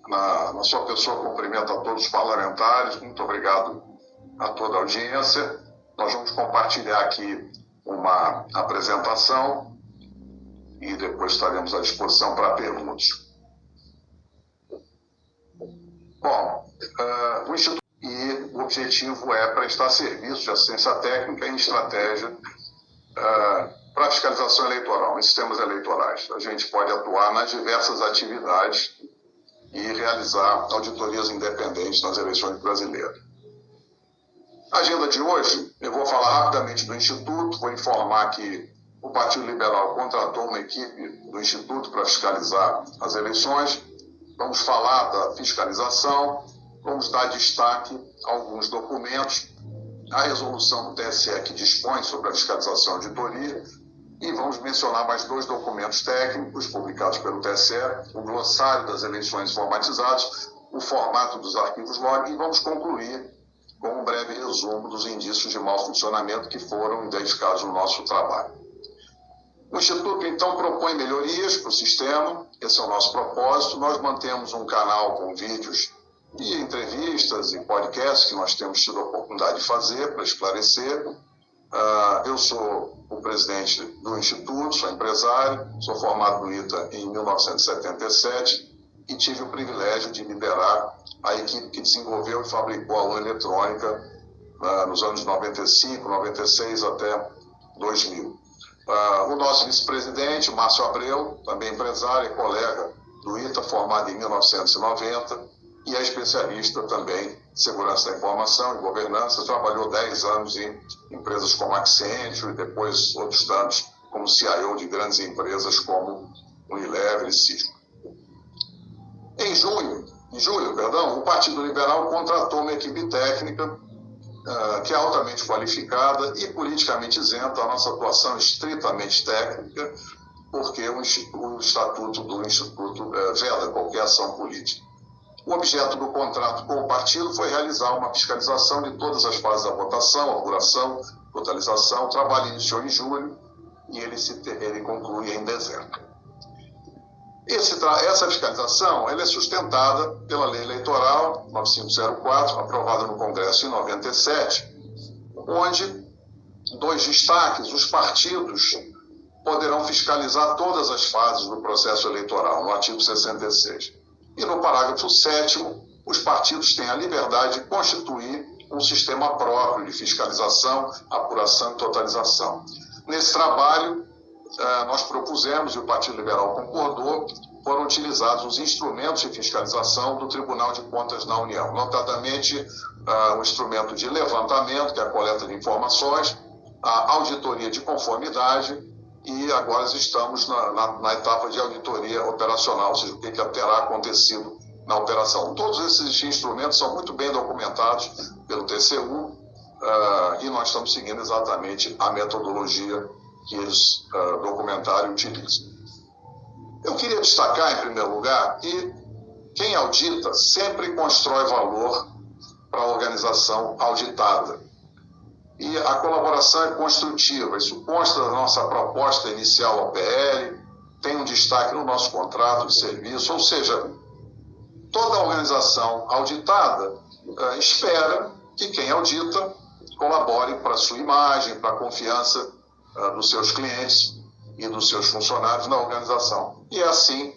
Na sua pessoa, cumprimento a todos os parlamentares, muito obrigado a toda a audiência. Nós vamos compartilhar aqui uma apresentação e depois estaremos à disposição para perguntas. Bom, o Instituto e o objetivo é prestar serviço de assistência técnica em estratégia para a fiscalização eleitoral, em sistemas eleitorais. A gente pode atuar nas diversas atividades e realizar auditorias independentes nas eleições brasileiras. A agenda de hoje, eu vou falar rapidamente do Instituto, vou informar que o Partido Liberal contratou uma equipe do Instituto para fiscalizar as eleições, vamos falar da fiscalização, vamos dar destaque a alguns documentos, a resolução do TSE que dispõe sobre a fiscalização e auditoria, e vamos mencionar mais dois documentos técnicos publicados pelo TSE, o glossário das eleições informatizadas, o formato dos arquivos log, e vamos concluir com um breve resumo dos indícios de mau funcionamento que foram identificados no nosso trabalho. O Instituto, então, propõe melhorias para o sistema, esse é o nosso propósito. Nós mantemos um canal com vídeos e entrevistas e podcasts que nós temos tido a oportunidade de fazer para esclarecer. Eu sou o presidente do Instituto, sou empresário, sou formado no ITA em 1977 e tive o privilégio de liderar a equipe que desenvolveu e fabricou a urna eletrônica nos anos 95, 96 até 2000. O nosso vice-presidente, Márcio Abreu, também empresário e colega do ITA, formado em 1990, e é especialista também em segurança da informação e governança, trabalhou 10 anos em empresas como Accenture e depois outros tantos como CIO de grandes empresas como Unilever e Cisco. Em julho, o Partido Liberal contratou uma equipe técnica que é altamente qualificada e politicamente isenta. A nossa atuação é estritamente técnica, porque o Estatuto do Instituto veda qualquer ação política. O objeto do contrato com o partido foi realizar uma fiscalização de todas as fases da votação, apuração, totalização. O trabalho iniciou em julho e ele conclui em dezembro. Essa fiscalização ela é sustentada pela Lei Eleitoral 9504, aprovada no Congresso em 97, onde dois destaques: os partidos poderão fiscalizar todas as fases do processo eleitoral, no artigo 66. E no parágrafo 7º, os partidos têm a liberdade de constituir um sistema próprio de fiscalização, apuração e totalização. Nesse trabalho, nós propusemos, e o Partido Liberal concordou, foram utilizados os instrumentos de fiscalização do Tribunal de Contas da União, notadamente o instrumento de levantamento, que é a coleta de informações, a auditoria de conformidade, e agora estamos na etapa de auditoria operacional, ou seja, o que terá acontecido na operação. Todos esses instrumentos são muito bem documentados pelo TCU e nós estamos seguindo exatamente a metodologia que eles documentaram e utilizam. Eu queria destacar, em primeiro lugar, que quem audita sempre constrói valor para a organização auditada. E a colaboração é construtiva. Isso consta da nossa proposta inicial ao PL, tem um destaque no nosso contrato de serviço, ou seja, toda a organização auditada espera que quem audita colabore para a sua imagem, para a confiança dos seus clientes e dos seus funcionários na organização. E é assim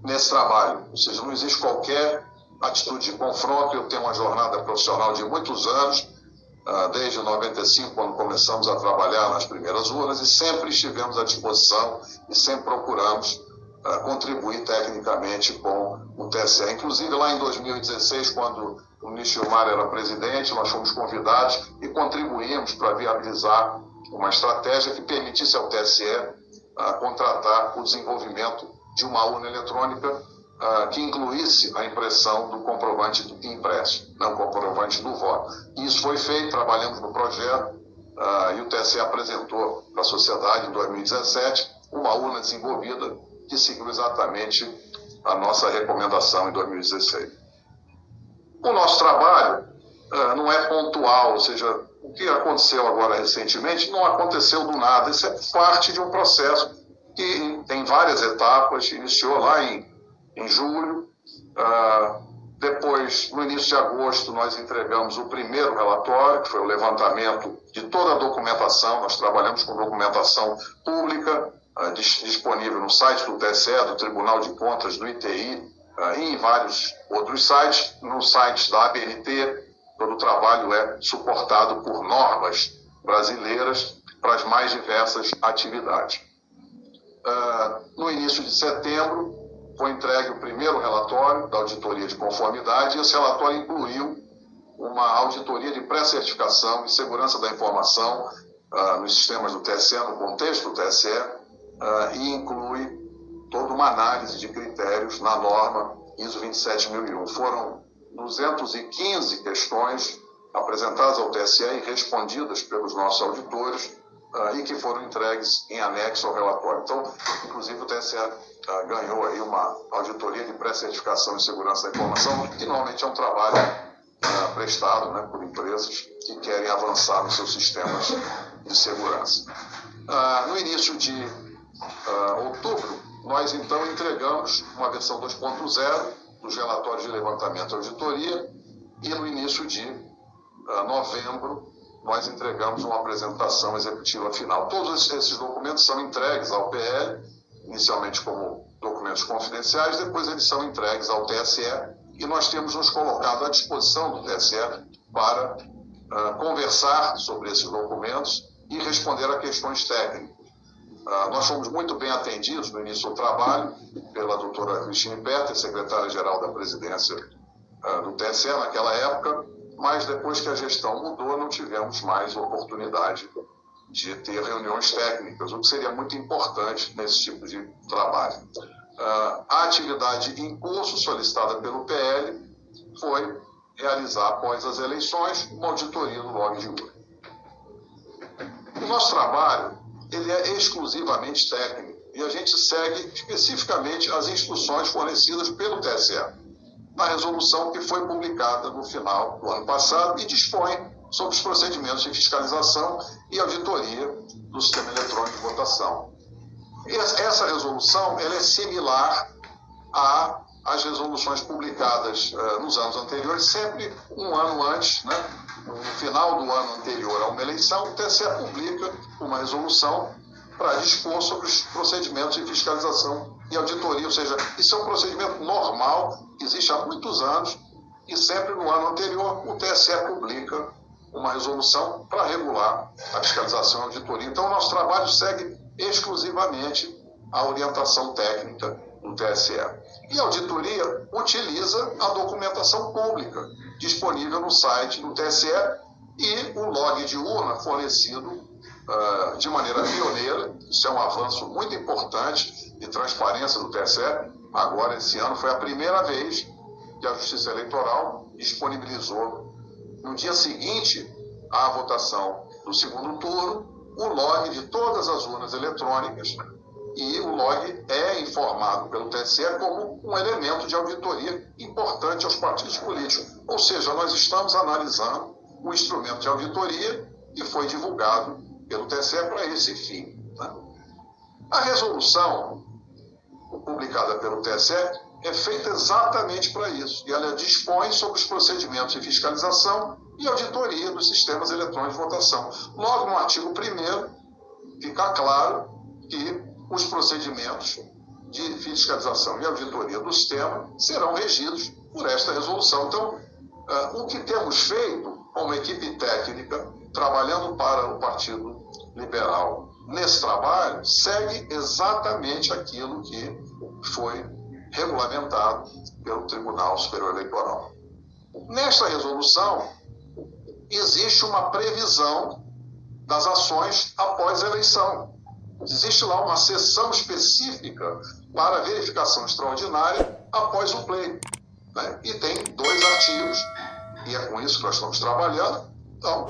nesse trabalho, ou seja, não existe qualquer atitude de confronto. Eu tenho uma jornada profissional de muitos anos, desde 95, quando começamos a trabalhar nas primeiras urnas, e sempre estivemos à disposição e sempre procuramos contribuir tecnicamente com o TSE. Inclusive, lá em 2016, quando o ministro Gilmar era presidente, nós fomos convidados e contribuímos para viabilizar uma estratégia que permitisse ao TSE contratar o desenvolvimento de uma urna eletrônica que incluísse a impressão do comprovante impresso, não o comprovante do voto. E isso foi feito, trabalhamos no projeto, e o TSE apresentou para a sociedade em 2017 uma urna desenvolvida que seguiu exatamente a nossa recomendação em 2016. O nosso trabalho não é pontual, ou seja, o que aconteceu agora recentemente não aconteceu do nada. Isso é parte de um processo que tem várias etapas, iniciou lá em julho, Depois, no início de agosto, nós entregamos o primeiro relatório, que foi o levantamento de toda a documentação. Nós trabalhamos com documentação pública, disponível no site do TSE, do Tribunal de Contas, do ITI, e em vários outros sites. No site da ABNT, todo o trabalho é suportado por normas brasileiras para as mais diversas atividades. No início de setembro, foi entregue o primeiro relatório da auditoria de conformidade, e esse relatório incluiu uma auditoria de pré-certificação e segurança da informação nos sistemas do TSE, no contexto do TSE, e inclui toda uma análise de critérios na norma ISO 27001. Foram 215 questões apresentadas ao TSE e respondidas pelos nossos auditores, e que foram entregues em anexo ao relatório. Então, inclusive, o TSE ganhou aí uma auditoria de pré-certificação e segurança da informação, que normalmente é um trabalho prestado, né, por empresas que querem avançar nos seus sistemas de segurança. No início de outubro, nós então entregamos uma versão 2.0 dos relatórios de levantamento e auditoria, e no início de novembro, nós entregamos uma apresentação executiva final. Todos esses documentos são entregues ao PL, inicialmente como documentos confidenciais, depois eles são entregues ao TSE, e nós temos nos colocado à disposição do TSE para conversar sobre esses documentos e responder a questões técnicas. Nós fomos muito bem atendidos no início do trabalho pela doutora Cristine Petter, secretária-geral da presidência do TSE naquela época, mas depois que a gestão mudou, não tivemos mais oportunidade de ter reuniões técnicas, o que seria muito importante nesse tipo de trabalho. A atividade em curso solicitada pelo PL foi realizar, após as eleições, uma auditoria do log de urna. O nosso trabalho ele é exclusivamente técnico, e a gente segue especificamente as instruções fornecidas pelo TSE na resolução que foi publicada no final do ano passado e dispõe sobre os procedimentos de fiscalização e auditoria do sistema eletrônico de votação. Essa resolução ela é similar às resoluções publicadas nos anos anteriores, sempre um ano antes, né? No final do ano anterior a uma eleição, o TSE publica uma resolução para dispor sobre os procedimentos de fiscalização e auditoria, ou seja, isso é um procedimento normal, que existe há muitos anos, e sempre no ano anterior o TSE publica uma resolução para regular a fiscalização e a auditoria. Então, o nosso trabalho segue exclusivamente a orientação técnica do TSE. E a auditoria utiliza a documentação pública disponível no site do TSE e o log de urna fornecido de maneira pioneira. Isso é um avanço muito importante de transparência do TSE. Agora, esse ano, foi a primeira vez que a Justiça Eleitoral disponibilizou, no dia seguinte à votação do segundo turno, o log de todas as urnas eletrônicas, e o log é informado pelo TSE como um elemento de auditoria importante aos partidos políticos. Ou seja, nós estamos analisando o instrumento de auditoria que foi divulgado pelo TSE para esse fim, né? A resolução publicada pelo TSE é feita exatamente para isso, e ela dispõe sobre os procedimentos de fiscalização e auditoria dos sistemas eletrônicos de votação. Logo no artigo 1º, fica claro que os procedimentos de fiscalização e auditoria do sistema serão regidos por esta resolução. Então, o que temos feito como equipe técnica, trabalhando para o Partido Liberal nesse trabalho, segue exatamente aquilo que foi regulamentado pelo Tribunal Superior Eleitoral. Nesta resolução, existe uma previsão das ações após a eleição. Existe lá uma seção específica para verificação extraordinária após o pleito, né? E tem 2 artigos, e é com isso que nós estamos trabalhando. Então,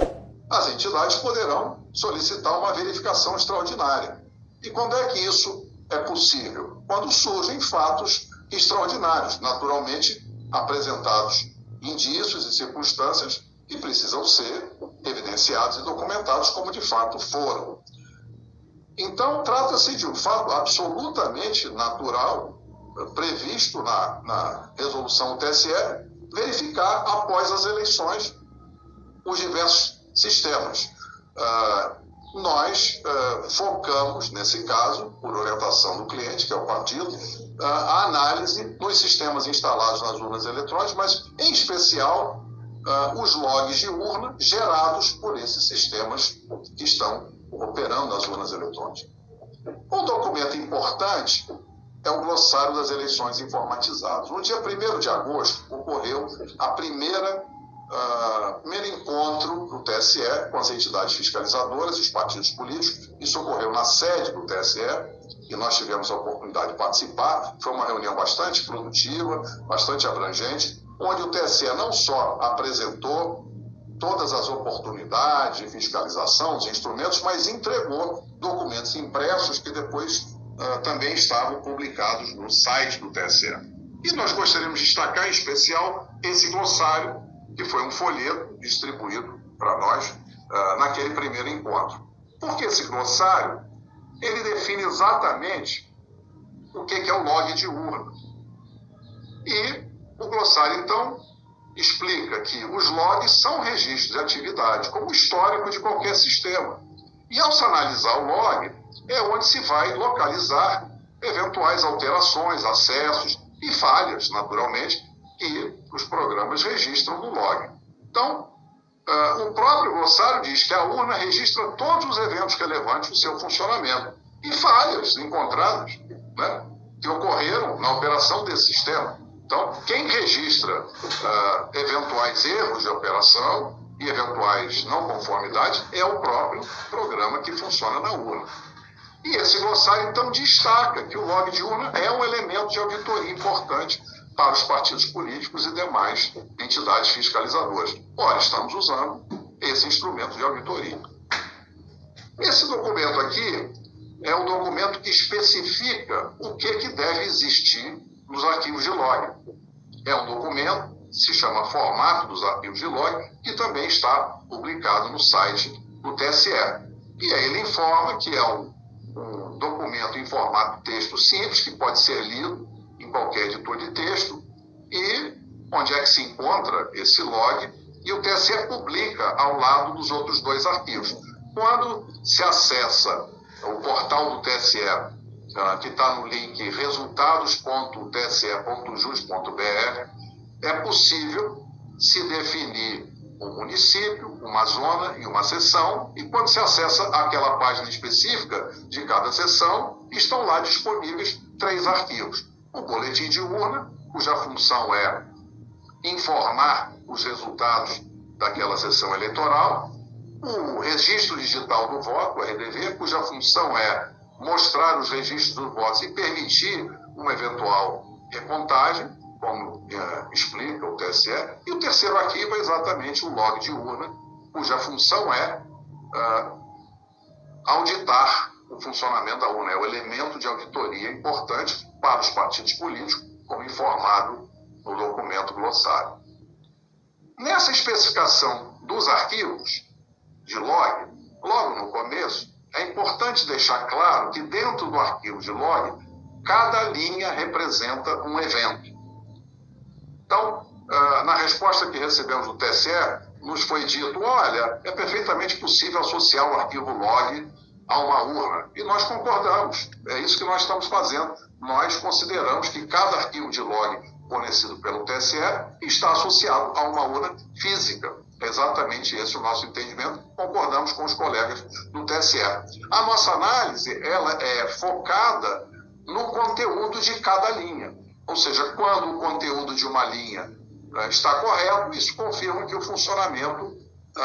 as entidades poderão solicitar uma verificação extraordinária. E quando é que isso é possível? Quando surgem fatos extraordinários, naturalmente apresentados indícios e circunstâncias que precisam ser evidenciados e documentados como de fato foram. Então, trata-se de um fato absolutamente natural previsto na resolução do TSE, verificar após as eleições os diversos sistemas. Nós focamos, nesse caso, por orientação do cliente, que é o partido, a análise dos sistemas instalados nas urnas eletrônicas, mas, em especial, os logs de urna gerados por esses sistemas que estão operando nas urnas eletrônicas. Um documento importante é o glossário das eleições informatizadas. No dia 1º de agosto, ocorreu a primeiro encontro do TSE com as entidades fiscalizadoras e os partidos políticos. Isso ocorreu na sede do TSE e nós tivemos a oportunidade de participar. Foi uma reunião bastante produtiva, bastante abrangente, onde o TSE não só apresentou todas as oportunidades de fiscalização, os instrumentos, mas entregou documentos impressos que depois também estavam publicados no site do TSE. E nós gostaríamos de destacar em especial esse glossário, que foi um folheto distribuído para nós naquele primeiro encontro. Porque esse glossário, ele define exatamente o que é o log de urna. E o glossário, então, explica que os logs são registros de atividade, como o histórico de qualquer sistema. E ao se analisar o log, é onde se vai localizar eventuais alterações, acessos e falhas, naturalmente, que os programas registram no log. Então, o próprio glossário diz que a urna registra todos os eventos relevantes do seu funcionamento e falhas encontradas, né, que ocorreram na operação desse sistema. Então, quem registra eventuais erros de operação e eventuais não conformidades é o próprio programa que funciona na urna. E esse glossário, então, destaca que o log de urna é um elemento de auditoria importante para os partidos políticos e demais entidades fiscalizadoras. Ora, estamos usando esse instrumento de auditoria. Esse documento aqui é um documento que especifica o que deve existir nos arquivos de log. É um documento, se chama Formato dos Arquivos de Log, que também está publicado no site do TSE. E aí ele informa que é um documento em formato texto simples, que pode ser lido em qualquer editor de texto, e onde é que se encontra esse log, e o TSE publica ao lado dos outros dois arquivos. Quando se acessa o portal do TSE, que está no link resultados.tse.jus.br, é possível se definir um município, uma zona e uma seção, e quando se acessa aquela página específica de cada seção, estão lá disponíveis 3 arquivos. O boletim de urna, cuja função é informar os resultados daquela sessão eleitoral, o registro digital do voto, o RDV, cuja função é mostrar os registros dos votos e permitir uma eventual recontagem, como explica o TSE. E o terceiro arquivo é exatamente o log de urna, cuja função é auditar o funcionamento da urna. É o elemento de auditoria importante para os partidos políticos, como informado no documento glossário. Nessa especificação dos arquivos de log, logo no começo, é importante deixar claro que dentro do arquivo de log, cada linha representa um evento. Então, na resposta que recebemos do TSE, nos foi dito, olha, é perfeitamente possível associar o arquivo log a uma urna. E nós concordamos, é isso que nós estamos fazendo. Nós consideramos que cada arquivo de log fornecido pelo TSE está associado a uma urna física. É exatamente esse o nosso entendimento, concordamos com os colegas do TSE. A nossa análise ela é focada no conteúdo de cada linha. Ou seja, quando o conteúdo de uma linha está correto, isso confirma que o funcionamento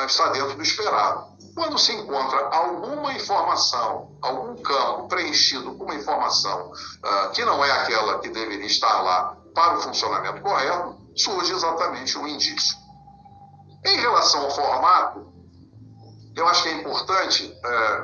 está dentro do esperado. Quando se encontra alguma informação, algum campo preenchido com uma informação que não é aquela que deveria estar lá para o funcionamento correto, surge exatamente um indício. Em relação ao formato, eu acho que é importante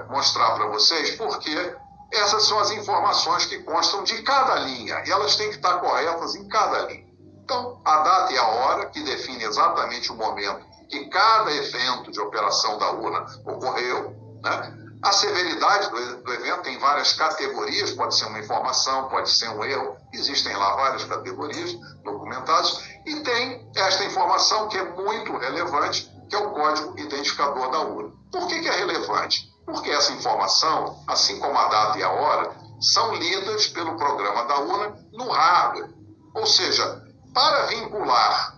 mostrar para vocês porque essas são as informações que constam de cada linha e elas têm que estar corretas em cada linha. Então, a data e a hora, que define exatamente o momento que cada evento de operação da urna ocorreu, né? A severidade do evento tem várias categorias, pode ser uma informação, pode ser um erro, existem lá várias categorias documentadas, e tem esta informação que é muito relevante, que é o código identificador da urna. Por que é relevante? Porque essa informação, assim como a data e a hora, são lidas pelo programa da urna no hardware. Ou seja, para vincular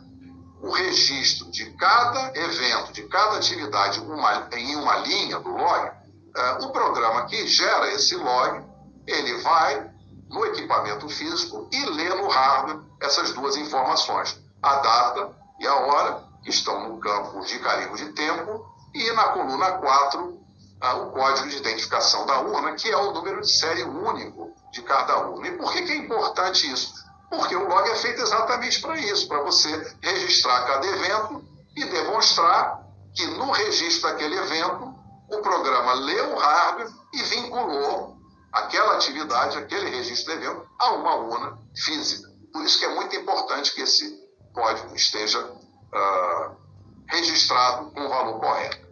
o registro de cada evento, de cada atividade em uma linha do log, o programa que gera esse log, ele vai no equipamento físico e lê no hardware essas duas informações, a data e a hora, que estão no campo de carimbo de tempo, e na coluna 4, o código de identificação da urna, que é o número de série único de cada urna. E por que é importante isso? Porque o log é feito exatamente para isso, para você registrar cada evento e demonstrar que no registro daquele evento, o programa leu o hardware e vinculou aquela atividade, aquele registro do evento, a uma urna física. Por isso que é muito importante que esse código esteja registrado com o valor correto.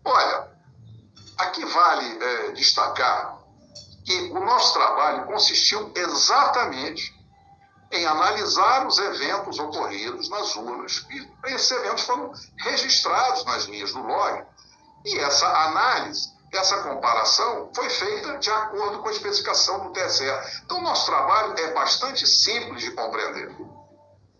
Olha, aqui vale destacar que o nosso trabalho consistiu exatamente em analisar os eventos ocorridos nas urnas, e esses eventos foram registrados nas linhas do log, e essa análise, essa comparação foi feita de acordo com a especificação do TSE. Então, o nosso trabalho é bastante simples de compreender.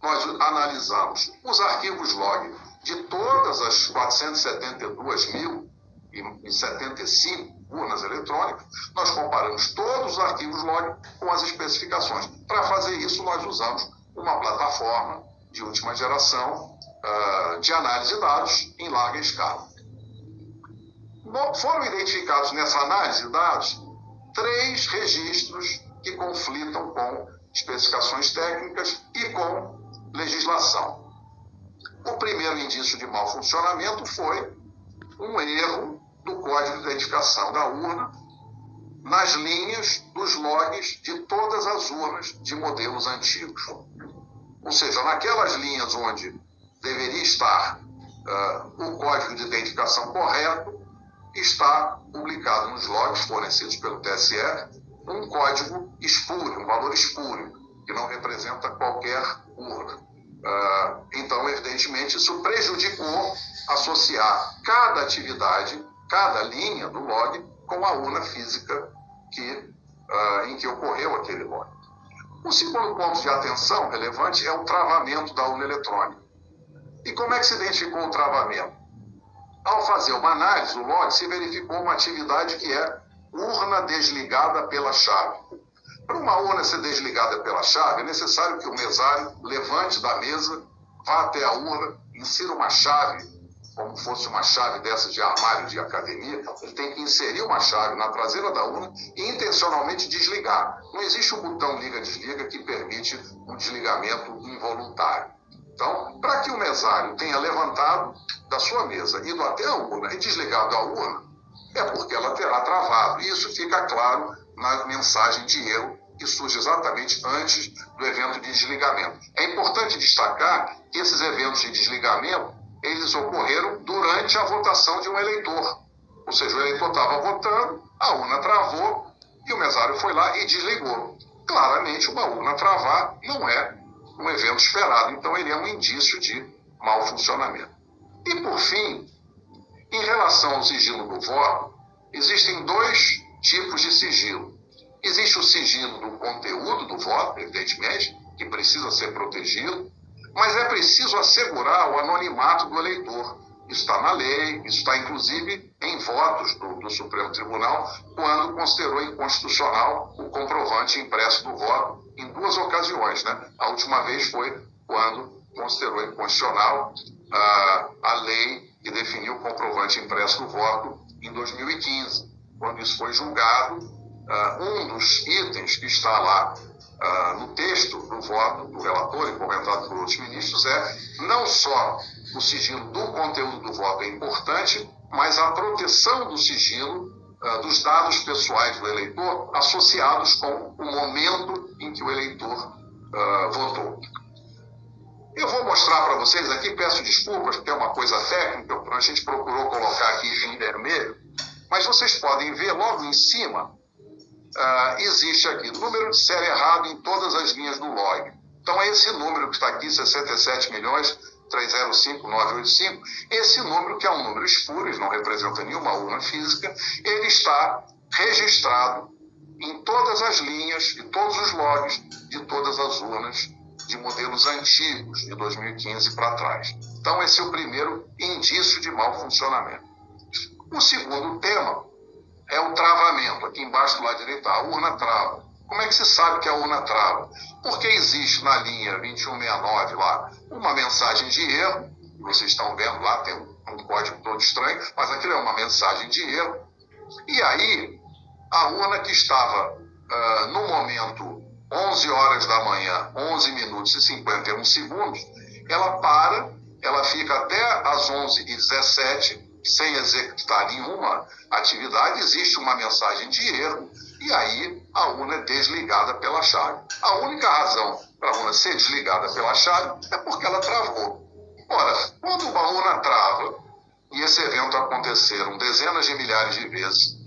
Nós analisamos os arquivos log de todas as 472.075 urnas eletrônicas, nós comparamos todos os arquivos log com as especificações. Para fazer isso, nós usamos uma plataforma de última geração de análise de dados em larga escala. Foram identificados nessa análise de dados 3 registros que conflitam com especificações técnicas e com legislação. O primeiro indício de mau funcionamento foi um erro do código de identificação da urna nas linhas dos logs de todas as urnas de modelos antigos. Ou seja, naquelas linhas onde deveria estar o código de identificação correto, está publicado nos logs fornecidos pelo TSE um código espúrio, um valor espúrio, que não representa qualquer urna. Então, evidentemente, isso prejudicou associar cada atividade, cada linha do log com a urna física em que ocorreu aquele log. O segundo ponto de atenção relevante é o travamento da urna eletrônica. E como é que se identificou o travamento? Ao fazer uma análise, o log se verificou uma atividade que é urna desligada pela chave. Para uma urna ser desligada pela chave, é necessário que o mesário levante da mesa, vá até a urna, insira uma chave, como fosse uma chave dessas de armário de academia, ele tem que inserir uma chave na traseira da urna e intencionalmente desligar. Não existe um botão liga-desliga que permite um desligamento involuntário. Então, para que o mesário tenha levantado da sua mesa, ido até a urna e desligado a urna, é porque ela terá travado. E isso fica claro na mensagem de erro que surge exatamente antes do evento de desligamento. É importante destacar que esses eventos de desligamento, eles ocorreram durante a votação de um eleitor. Ou seja, o eleitor estava votando, a urna travou e o mesário foi lá e desligou. Claramente, uma urna travar não é um evento esperado, então ele é um indício de mau funcionamento. E, por fim, em relação ao sigilo do voto, existem 2 tipos de sigilo. Existe o sigilo do conteúdo do voto, evidentemente, que precisa ser protegido, mas é preciso assegurar o anonimato do eleitor. Isso está na lei, isso está inclusive em votos do Supremo Tribunal, quando considerou inconstitucional o comprovante impresso do voto em 2 ocasiões, né? A última vez foi quando considerou inconstitucional a lei que definiu o comprovante impresso do voto em 2015. Quando isso foi julgado, um dos itens que está lá no texto do voto do relator e comentado por outros ministros é não só o sigilo do conteúdo do voto é importante, mas a proteção do sigilo dos dados pessoais do eleitor associados com o momento em que o eleitor votou. Eu vou mostrar para vocês aqui, peço desculpas, porque é uma coisa técnica, a gente procurou colocar aqui em vermelho, Mas vocês podem ver logo em cima, existe aqui número de série errado em todas as linhas do log. Então, esse número que está aqui, 67.305.985, esse número, que é um número espúrio, não representa nenhuma urna física, ele está registrado em todas as linhas e todos os logs de todas as urnas de modelos antigos, de 2015 para trás. Então, esse é o primeiro indício de mau funcionamento. O segundo tema é o travamento. Aqui embaixo do lado direito, a urna trava. Como é que se sabe que a urna trava? Porque existe na linha 2169 lá uma mensagem de erro, vocês estão vendo lá, tem um código todo estranho, mas aquilo é uma mensagem de erro. E aí, a urna que estava no momento 11 horas da manhã, 11 minutos e 51 segundos, ela fica até às 11h17, sem executar nenhuma atividade, existe uma mensagem de erro, e aí a urna é desligada pela chave. A única razão para a urna ser desligada pela chave é porque ela travou. Ora, quando uma urna trava, e esse evento aconteceram dezenas de milhares de vezes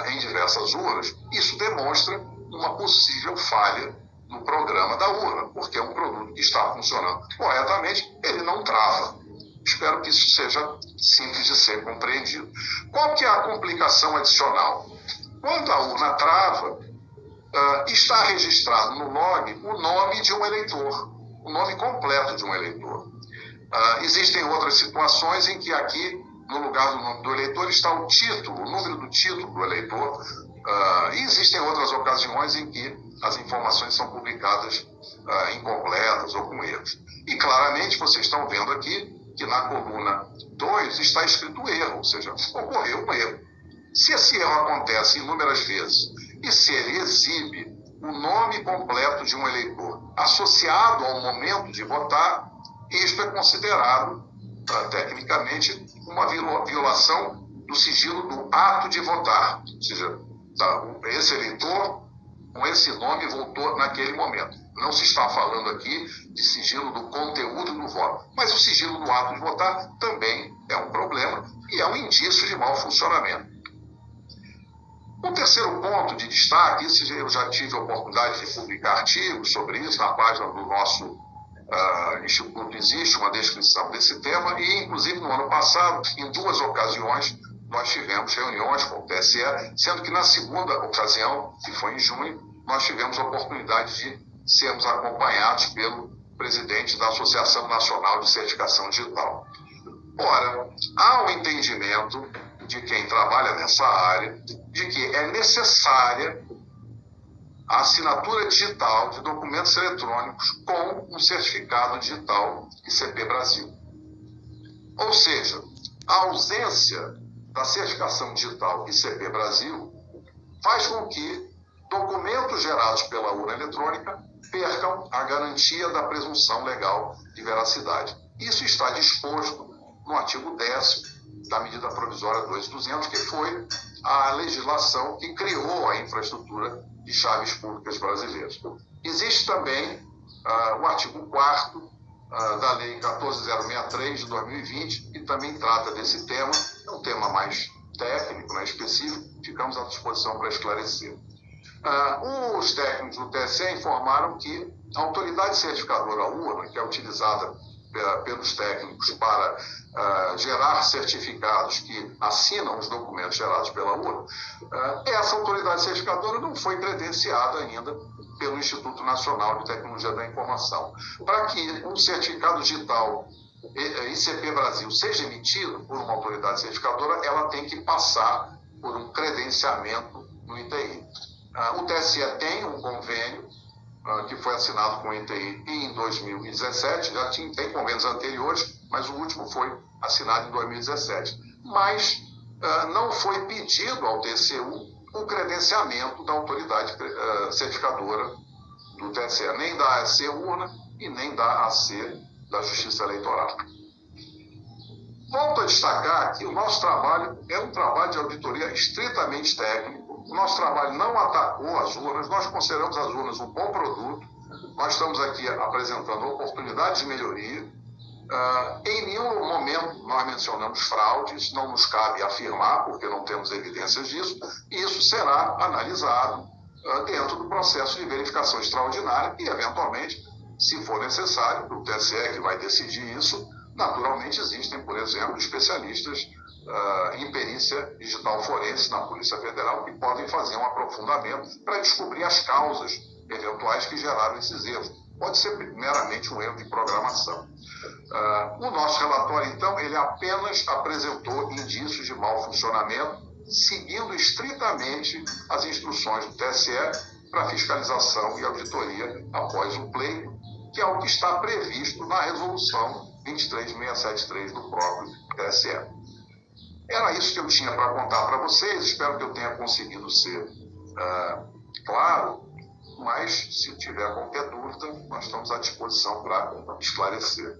em diversas urnas, isso demonstra uma possível falha no programa da urna, porque é um produto que está funcionando corretamente, ele não trava. Espero que isso seja simples de ser compreendido. Qual que é a complicação adicional? Quando a urna trava, está registrado no log o nome de um eleitor, o nome completo de um eleitor. Existem outras situações em que aqui, no lugar do nome do eleitor, está o título, o número do título do eleitor. E existem outras ocasiões em que as informações são publicadas incompletas ou com erros. E claramente vocês estão vendo aqui que na coluna 2 está escrito erro, ou seja, ocorreu um erro. Se esse erro acontece inúmeras vezes e se ele exibe o nome completo de um eleitor associado ao momento de votar, isto é considerado, tecnicamente, uma violação do sigilo do ato de votar. Ou seja, esse eleitor, com esse nome, votou naquele momento. Não se está falando aqui de sigilo do conteúdo do voto, mas o sigilo do ato de votar também é um problema e é um indício de mau funcionamento. Um terceiro ponto de destaque, isso eu já tive a oportunidade de publicar artigos sobre isso, na página do nosso Instituto existe uma descrição desse tema e, inclusive, no ano passado, em 2 ocasiões, nós tivemos reuniões com o TSE, sendo que na segunda ocasião, que foi em junho, nós tivemos a oportunidade de sermos acompanhados pelo presidente da Associação Nacional de Certificação Digital. Ora, há um entendimento de quem trabalha nessa área de que é necessária a assinatura digital de documentos eletrônicos com um certificado digital ICP Brasil. Ou seja, a ausência da certificação digital ICP Brasil faz com que documentos gerados pela urna eletrônica percam a garantia da presunção legal de veracidade. Isso está disposto no artigo 10º da medida provisória 2200, que foi a legislação que criou a infraestrutura de chaves públicas brasileiras. Existe também o artigo 4º da Lei 14.063 de 2020, que também trata desse tema. É um tema mais técnico, específico, ficamos à disposição para esclarecer. Os técnicos do TSE informaram que a autoridade certificadora urna, que é utilizada pelos técnicos para gerar certificados que assinam os documentos gerados pela urna, essa autoridade certificadora não foi credenciada ainda pelo Instituto Nacional de Tecnologia da Informação. Para que um certificado digital ICP Brasil seja emitido por uma autoridade certificadora, ela tem que passar por um credenciamento no ITI. O TSE tem um convênio que foi assinado com o ITI em 2017, já tem convênios anteriores, mas o último foi assinado em 2017. Mas não foi pedido ao TCU o credenciamento da autoridade certificadora do TSE, nem da AC Urna e nem da AC da Justiça Eleitoral. Volto a destacar que o nosso trabalho é um trabalho de auditoria estritamente técnico. O nosso trabalho não atacou as urnas, nós consideramos as urnas um bom produto, nós estamos aqui apresentando oportunidades de melhoria Em nenhum momento nós mencionamos fraudes, não nos cabe afirmar, porque não temos evidências disso, e isso será analisado dentro do processo de verificação extraordinária e, eventualmente, se for necessário, o TSE que vai decidir isso, naturalmente existem, por exemplo, especialistas em perícia digital forense na Polícia Federal que podem fazer um aprofundamento para descobrir as causas eventuais que geraram esses erros. Pode ser meramente um erro de programação. O nosso relatório, então, ele apenas apresentou indícios de mau funcionamento, seguindo estritamente as instruções do TSE para fiscalização e auditoria após o pleito, que é o que está previsto na resolução 23673 do próprio TSE. Era isso que eu tinha para contar para vocês, espero que eu tenha conseguido ser claro, mas se tiver qualquer dúvida, nós estamos à disposição para esclarecer.